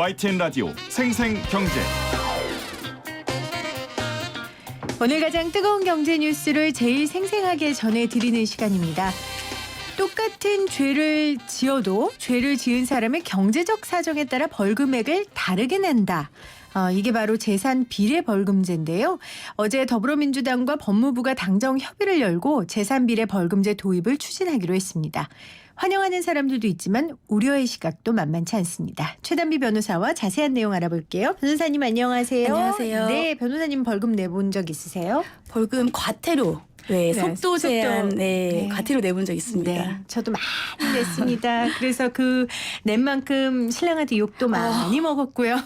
YTN 라디오 생생경제. 오늘 가장 뜨거운 경제 뉴스를 제일 생생하게 전해드리는 시간입니다. 똑같은 죄를 지어도 죄를 지은 사람의 경제적 사정에 따라 벌금액을 다르게 낸다. 이게 바로 재산 비례 벌금제인데요. 어제 더불어민주당과 법무부가 당정 협의를 열고 재산 비례 벌금제 도입을 추진하기로 했습니다. 환영하는 사람들도 있지만 우려의 시각도 만만치 않습니다. 최단비 변호사와 자세한 내용 알아볼게요. 변호사님 안녕하세요. 안녕하세요. 네, 변호사님 벌금 내본 적 있으세요? 벌금 과태료. 네, 속도 제한, 네, 과태료 내본 적 있습니다. 네, 저도 많이 냈습니다. 그래서 그 낸 만큼 신랑한테 욕도 많이 먹었고요.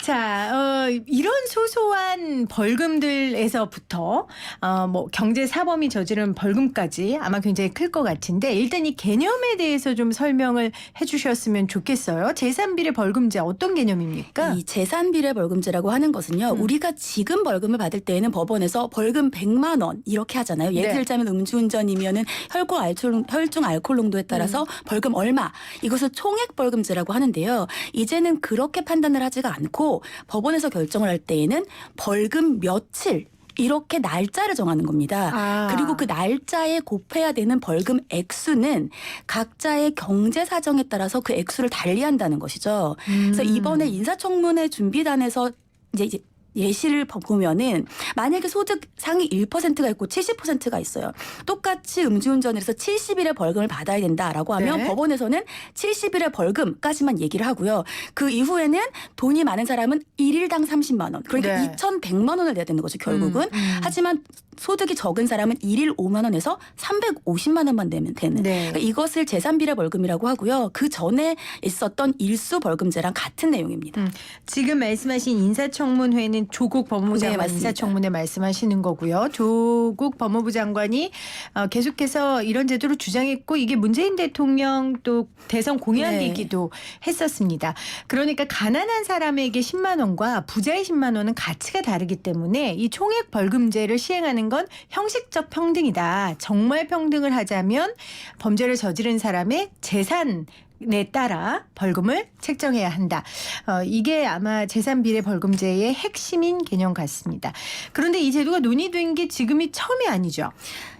자, 이런 소소한 벌금들에서부터 뭐 경제 사범이 저지른 벌금까지 아마 굉장히 클 것 같은데 일단 이 개념에 대해서 좀 설명을 해주셨으면 좋겠어요. 재산비례 벌금제 어떤 개념입니까? 이 재산비례 벌금제라고 하는 것은요. 우리가 지금 벌금을 받을 때에는 법원에서 벌금 100만 원 이렇게 하잖아요. 예를 네. 들자면 음주운전이면은 혈중 알코올 농도에 따라서 벌금 얼마, 이것을 총액 벌금제라고 하는데요. 이제는 그렇게 판단을 하지가 않고 법원에서 결정을 할 때에는 벌금 며칠 이렇게 날짜를 정하는 겁니다. 그리고 그 날짜에 곱해야 되는 벌금 액수는 각자의 경제 사정에 따라서 그 액수를 달리한다는 것이죠. 그래서 이번에 인사청문회 준비단에서 이제 예시를 보면은 만약에 소득 상위 1%가 있고 70%가 있어요. 똑같이 음주운전을 해서 70일의 벌금을 받아야 된다라고 하면 네. 법원에서는 70일의 벌금까지만 얘기를 하고요. 그 이후에는 돈이 많은 사람은 1일당 30만 원. 그러니까 네. 2,100만 원을 내야 되는 거죠, 결국은. 하지만 소득이 적은 사람은 1일 5만 원에서 350만 원만 내면 되는. 네. 그러니까 이것을 재산비례 벌금이라고 하고요. 그 전에 있었던 일수 벌금제랑 같은 내용입니다. 지금 말씀하신 인사청문회는 조국 법무부 네, 장관 맞습니다. 인사청문회 말씀하시는 거고요. 조국 법무부 장관이 계속해서 이런 제도를 주장했고 이게 문재인 대통령 또 대선 공약이기도 했었습니다. 그러니까 가난한 사람에게 10만 원과 부자의 10만 원은 가치가 다르기 때문에 이 총액 벌금제를 시행하는 건 형식적 평등이다. 정말 평등을 하자면 범죄를 저지른 사람의 재산 에 따라 벌금을 책정해야 한다. 이게 아마 재산비례 벌금제의 핵심인 개념 같습니다. 그런데 이 제도가 논의된 게 지금이 처음이 아니죠.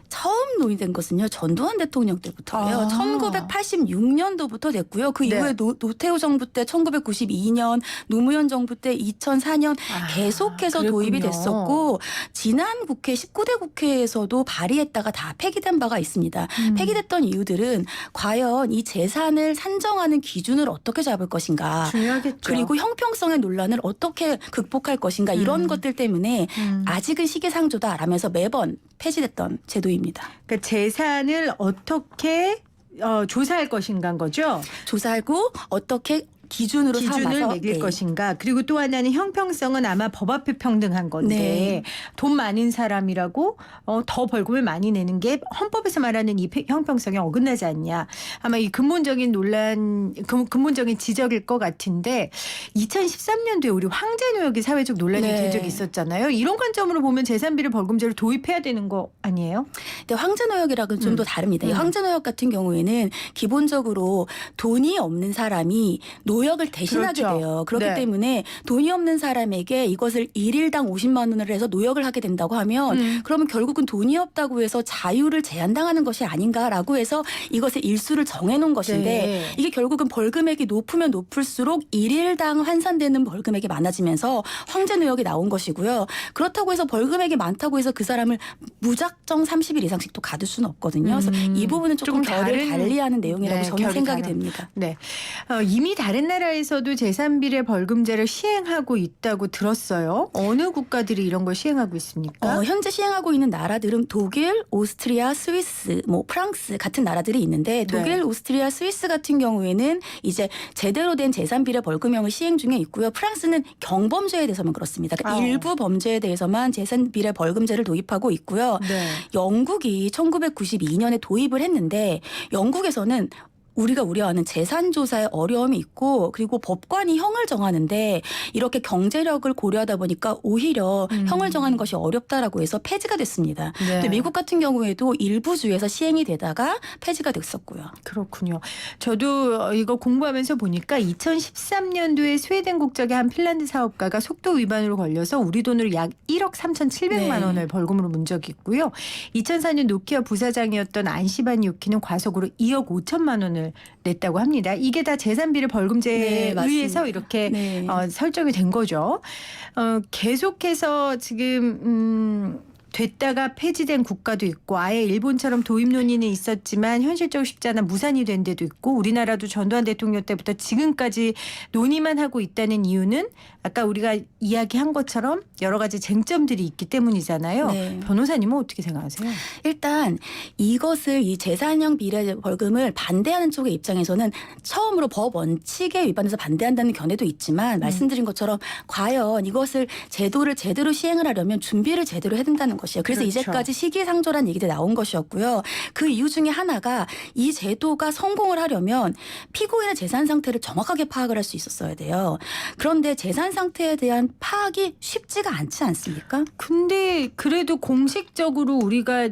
처음 논의된 것은요. 전두환 대통령 때부터예요. 1986년도부터 됐고요. 그 이후에 노태우 정부 때 1992년, 노무현 정부 때 2004년 계속해서 그랬군요. 도입이 됐었고 지난 국회 19대 국회에서도 발의했다가 다 폐기된 바가 있습니다. 폐기됐던 이유들은 과연 이 재산을 산정하는 기준을 어떻게 잡을 것인가. 중요하겠죠. 그리고 형평성의 논란을 어떻게 극복할 것인가 이런 것들 때문에 아직은 시기상조다라면서 매번 폐지됐던 제도입니다. 그러니까 재산을 어떻게 조사할 것인가인 거죠. 조사하고 어떻게 기준으로 기준을 삼아서 매길 것인가. 그리고 또 하나는 형평성은 아마 법 앞에 평등한 건데 네. 돈 많은 사람이라고 더 벌금을 많이 내는 게 헌법에서 말하는 이 형평성에 어긋나지 않냐. 아마 이 근본적인 논란, 근본적인 지적일 것 같은데 2013년도에 우리 황제노역이 사회적 논란이 네. 된 적이 있었잖아요. 이런 관점으로 보면 재산비례 벌금제를 도입해야 되는 거 아니에요? 근데 황제노역이랑은 좀 더 다릅니다. 이 황제노역 같은 경우에는 기본적으로 돈이 없는 사람이 노역을 대신하게 그렇죠. 돼요. 그렇기 네. 때문에 돈이 없는 사람에게 이것을 1일당 50만 원을 해서 노역을 하게 된다고 하면 그러면 결국은 돈이 없다고 해서 자유를 제한당하는 것이 아닌가라고 해서 이것의 일수를 정해놓은 것인데 네. 이게 결국은 벌금액이 높으면 높을수록 1일당 환산되는 벌금액이 많아지면서 황제노역이 나온 것이고요. 그렇다고 해서 벌금액이 많다고 해서 그 사람을 무작정 30일 이상씩 또 가둘 수는 없거든요. 그래서 이 부분은 조금 결을 달리하는 내용이라고 네, 저는 결이 생각이 다른. 됩니다. 네, 이미 다른 나라에서도 재산비례 벌금제를 시행하고 있다고 들었어요. 어느 국가들이 이런 걸 시행하고 있습니까? 현재 시행하고 있는 나라들은 독일, 오스트리아, 스위스, 프랑스 같은 나라들이 있는데 독일, 오스트리아, 스위스 같은 경우에는 이제 제대로 된 재산비례 벌금형을 시행 중에 있고요. 프랑스는 경범죄에 대해서만 그렇습니다. 그러니까 일부 범죄에 대해서만 재산비례 벌금제를 도입하고 있고요. 네. 영국이 1992년에 도입을 했는데 영국에서는 우리가 우려하는 재산조사에 어려움이 있고 그리고 법관이 형을 정하는데 이렇게 경제력을 고려하다 보니까 오히려 형을 정하는 것이 어렵다라고 해서 폐지가 됐습니다. 네. 또 미국 같은 경우에도 일부 주에서 시행이 되다가 폐지가 됐었고요. 그렇군요. 저도 이거 공부하면서 보니까 2013년도에 스웨덴 국적의 한 핀란드 사업가가 속도 위반으로 걸려서 우리 돈으로 약 1억 3,700만 네. 원을 벌금으로 문 적이 있고요. 2004년 노키아 부사장이었던 안시반 유키는 과속으로 2억 5천만 원을 냈다고 합니다. 이게 다 재산비를 벌금제에 네, 맞습니다. 의해서 이렇게 네. 설정이 된 거죠. 계속해서 지금 됐다가 폐지된 국가도 있고 아예 일본처럼 도입 논의는 있었지만 현실적으로 쉽지 않아 무산이 된 데도 있고 우리나라도 전두환 대통령 때부터 지금까지 논의만 하고 있다는 이유는 아까 우리가 이야기한 것처럼 여러 가지 쟁점들이 있기 때문이잖아요. 네. 변호사님은 어떻게 생각하세요? 일단 이것을 이 재산형 비례 벌금을 반대하는 쪽의 입장에서는 처음으로 법 원칙에 위반해서 반대한다는 견해도 있지만 말씀드린 것처럼 과연 이것을 제도를 제대로 시행을 하려면 준비를 제대로 해야 된다는 것이에요. 그래서 그렇죠. 이제까지 시기상조란 얘기들이 나온 것이었고요. 그 이유 중에 하나가 이 제도가 성공을 하려면 피고인의 재산 상태를 정확하게 파악을 할 수 있었어야 돼요. 그런데 재산 상태에 대한 파악이 쉽지가 않지 않습니까? 근데 그래도 공식적으로 우리가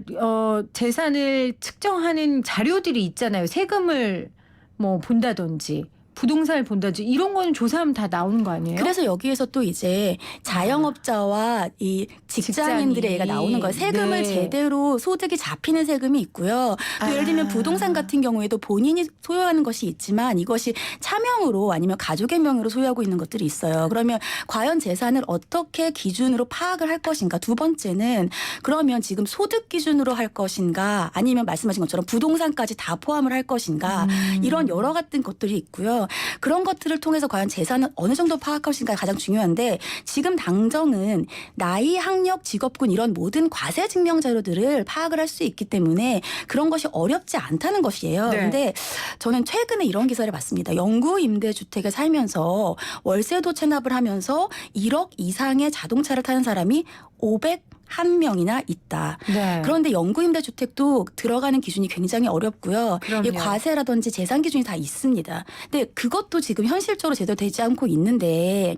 재산을 측정하는 자료들이 있잖아요. 세금을 뭐 본다든지 부동산을 본다든지 이런 거는 조사하면 다 나오는 거 아니에요? 그래서 여기에서 또 이제 자영업자와 이 직장인들의 얘기가 나오는 거예요. 세금을 네. 제대로 소득이 잡히는 세금이 있고요. 또 예를 들면 부동산 같은 경우에도 본인이 소유하는 것이 있지만 이것이 차명으로 아니면 가족의 명의로 소유하고 있는 것들이 있어요. 그러면 과연 재산을 어떻게 기준으로 파악을 할 것인가. 두 번째는 그러면 지금 소득 기준으로 할 것인가 아니면 말씀하신 것처럼 부동산까지 다 포함을 할 것인가. 이런 여러 같은 것들이 있고요. 그런 것들을 통해서 과연 재산을 어느 정도 파악할 것인가 가장 중요한데 지금 당정은 나이, 학력, 직업군 이런 모든 과세 증명 자료들을 파악을 할 수 있기 때문에 그런 것이 어렵지 않다는 것이에요. 네. 그런데 저는 최근에 이런 기사를 봤습니다. 영구 임대주택에 살면서 월세도 체납을 하면서 1억 이상의 자동차를 타는 사람이 501명이나 있다. 네. 그런데 영구임대주택도 들어가는 기준이 굉장히 어렵고요. 그럼요. 이 과세라든지 재산 기준이 다 있습니다. 근데 그것도 지금 현실적으로 제대로 되지 않고 있는데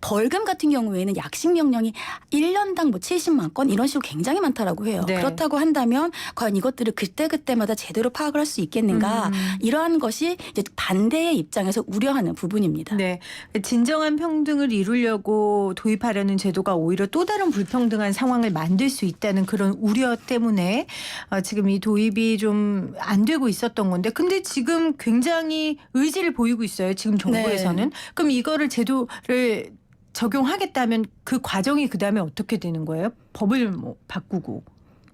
벌금 같은 경우에는 약식 명령이 1년당 뭐 70만 건 이런 식으로 굉장히 많다라고 해요. 네. 그렇다고 한다면 과연 이것들을 그때그때마다 제대로 파악을 할 수 있겠는가. 이러한 것이 이제 반대의 입장에서 우려하는 부분입니다. 네. 진정한 평등을 이루려고 도입하려는 제도가 오히려 또 다른 불평등한 상황을 만들 수 있다는 그런 우려 때문에 지금 이 도입이 좀 안 되고 있었던 건데 근데 지금 굉장히 의지를 보이고 있어요. 지금 정부에서는. 네. 그럼 이거를 제도를 적용하겠다면 그 과정이 그다음에 어떻게 되는 거예요? 법을 뭐 바꾸고.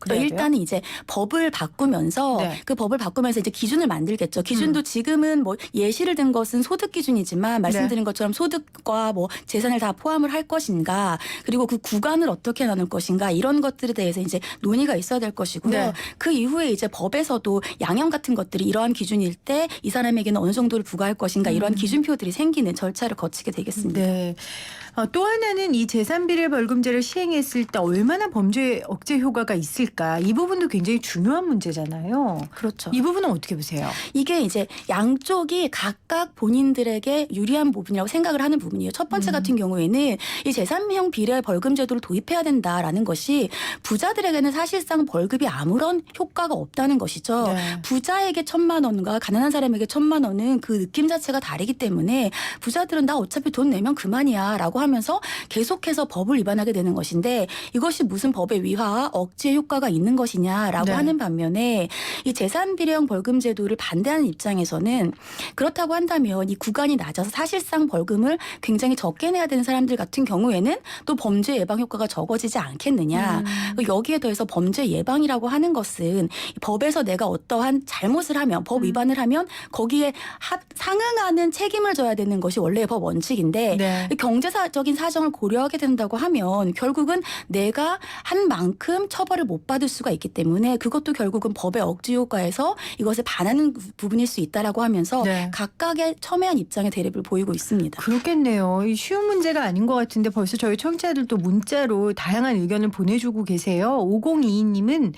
그래야 돼요? 일단은 이제 법을 바꾸면서 네. 그 법을 바꾸면서 이제 기준을 만들겠죠. 기준도 지금은 뭐 예시를 든 것은 소득 기준이지만 말씀드린 것처럼 소득과 뭐 재산을 다 포함을 할 것인가 그리고 그 구간을 어떻게 나눌 것인가 이런 것들에 대해서 이제 논의가 있어야 될 것이고요. 네. 그 이후에 이제 법에서도 양형 같은 것들이 이러한 기준일 때 이 사람에게는 어느 정도를 부과할 것인가 이러한 기준표들이 생기는 절차를 거치게 되겠습니다. 네. 또 하나는 이 재산비례 벌금제를 시행했을 때 얼마나 범죄 억제 효과가 있을까 이 부분도 굉장히 중요한 문제잖아요. 그렇죠. 이 부분은 어떻게 보세요? 이게 이제 양쪽이 각각 본인들에게 유리한 부분이라고 생각을 하는 부분이에요. 첫 번째 같은 경우에는 이 재산형 비례 벌금 제도를 도입해야 된다라는 것이 부자들에게는 사실상 벌금이 아무런 효과가 없다는 것이죠. 네. 부자에게 1,000만 원과 가난한 사람에게 1,000만 원은 그 느낌 자체가 다르기 때문에 부자들은 나 어차피 돈 내면 그만이야 라고 하면서 계속해서 법을 위반하게 되는 것인데 이것이 무슨 법의 위화와 억제 효과가 있는 것이냐라고 네. 하는 반면에 이 재산비례형 벌금 제도를 반대하는 입장에서는 그렇다고 한다면 이 구간이 낮아서 사실상 벌금을 굉장히 적게 내야 되는 사람들 같은 경우에는 또 범죄 예방 효과가 적어지지 않겠느냐. 여기에 더해서 범죄 예방이라고 하는 것은 법에서 내가 어떠한 잘못을 하면 법 위반을 하면 거기에 상응하는 책임을 져야 되는 것이 원래의 법 원칙인데 네. 경제적인 사정을 고려하게 된다고 하면 결국은 내가 한 만큼 처벌을 못 받을 수가 있기 때문에 그것도 결국은 법의 억지 효과에서 이것을 반하는 부분일 수 있다라고 하면서 네. 각각의 첨예한 입장의 대립을 보이고 있습니다. 그렇겠네요. 이 쉬운 문제가 아닌 것 같은데 벌써 저희 청취자들도 문자로 다양한 의견을 보내주고 계세요. 5022님은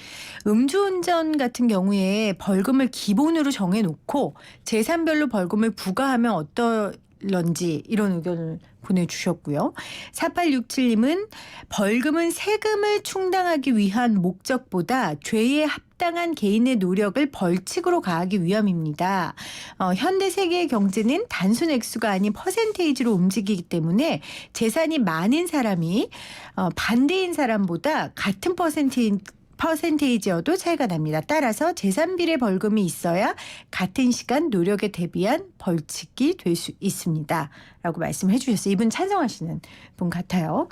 음주운전 같은 경우에 벌금을 기본으로 정해놓고 재산별로 벌금을 부과하면 어떨런지 이런 의견을 보내주셨고요. 4867님은 벌금은 세금을 충당하기 위한 목적보다 죄에 합당한 개인의 노력을 벌칙으로 가하기 위함입니다. 현대 세계의 경제는 단순 액수가 아닌 퍼센테이지로 움직이기 때문에 재산이 많은 사람이 반대인 사람보다 같은 퍼센테이지여도 차이가 납니다. 따라서 재산비례 벌금이 있어야 같은 시간 노력에 대비한 벌칙이 될 수 있습니다. 라고 말씀해 주셨어요. 이분 찬성하시는 분 같아요.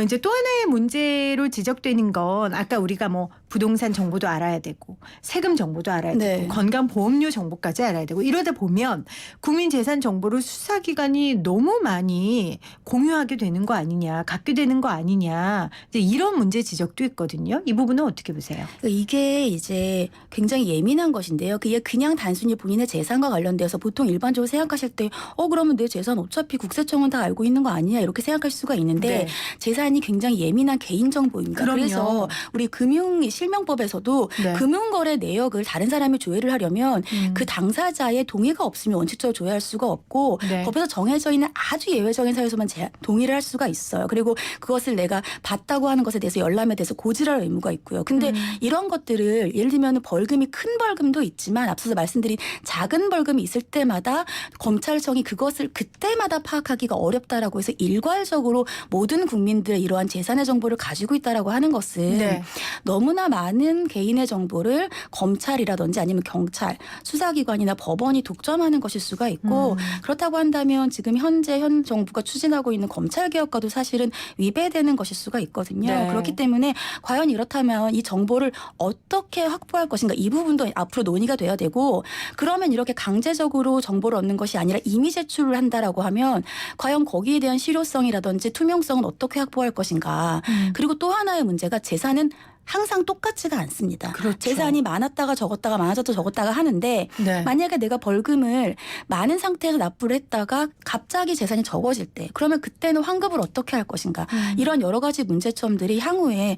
이제 또 하나의 문제로 지적되는 건 아까 우리가 뭐 부동산 정보도 알아야 되고 세금 정보도 알아야 네. 되고 건강보험료 정보까지 알아야 되고 이러다 보면 국민 재산 정보를 수사기관이 너무 많이 공유하게 되는 거 아니냐, 갖게 되는 거 아니냐 이제 이런 문제 지적도 있거든요. 이 부분은 어떻게 보세요? 이게 이제 굉장히 예민한 것인데요. 그게 그냥 단순히 본인의 재산과 관련돼서 보통 일반적으로 생각하실 때 그러면 내 재산 어차피 국세청은 다 알고 있는 거 아니냐 이렇게 생각할 수가 있는데 네. 재산이 굉장히 예민한 개인정보입니다. 그럼요. 그래서 우리 금융실명법에서도 네. 금융거래 내역을 다른 사람이 조회를 하려면 그 당사자의 동의가 없으면 원칙적으로 조회할 수가 없고 네. 법에서 정해져 있는 아주 예외적인 사유에서만 동의를 할 수가 있어요. 그리고 그것을 내가 봤다고 하는 것에 대해서 열람에 대해서 고지할 의무가 있고요. 근데 이런 것들을 예를 들면 벌금이 큰 벌금도 있지만 앞서서 말씀드린 작은 벌금이 있을 때마다 검찰청이 그것을 그때마다 파악하기가 어렵다라고 해서 일괄적으로 모든 국민들의 이러한 재산의 정보를 가지고 있다라고 하는 것은 네. 너무나 많은 개인의 정보를 검찰이라든지 아니면 경찰, 수사기관이나 법원이 독점하는 것일 수가 있고 그렇다고 한다면 지금 현재 현 정부가 추진하고 있는 검찰개혁과도 사실은 위배되는 것일 수가 있거든요. 네. 그렇기 때문에 과연 이렇다면 이 정보를 어떻게 확보할 것인가 이 부분도 앞으로 논의가 돼야 되고 그러면 이렇게 강제적으로 정보를 얻는 것이 아니라 이미 제출을 한다라고 하면 과연 거기에 대한 실효성이라든지 투명성은 어떻게 확보할 것인가. 그리고 또 하나의 문제가 재산은 항상 똑같지가 않습니다. 그렇죠. 재산이 많았다가 적었다가 많아졌다 적었다가 하는데 네. 만약에 내가 벌금을 많은 상태에서 납부를 했다가 갑자기 재산이 적어질 때 그러면 그때는 환급을 어떻게 할 것인가. 이런 여러 가지 문제점들이 향후에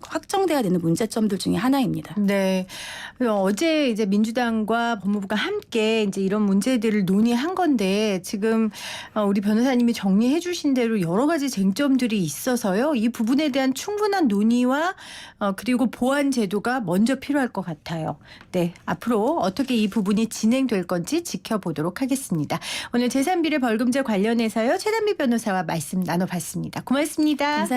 확정돼야 되는 문제점들 중에 하나입니다. 네. 어제 이제 민주당과 법무부가 함께 이제 이런 문제들을 논의한 건데 지금 우리 변호사님이 정리해 주신 대로 여러 가지 쟁점들이 있어서요. 이 부분에 대한 충분한 논의와 그리고 보완 제도가 먼저 필요할 것 같아요. 네. 앞으로 어떻게 이 부분이 진행될 건지 지켜보도록 하겠습니다. 오늘 재산비례 벌금제 관련해서요. 최단비 변호사와 말씀 나눠봤습니다. 고맙습니다. 감사합니다.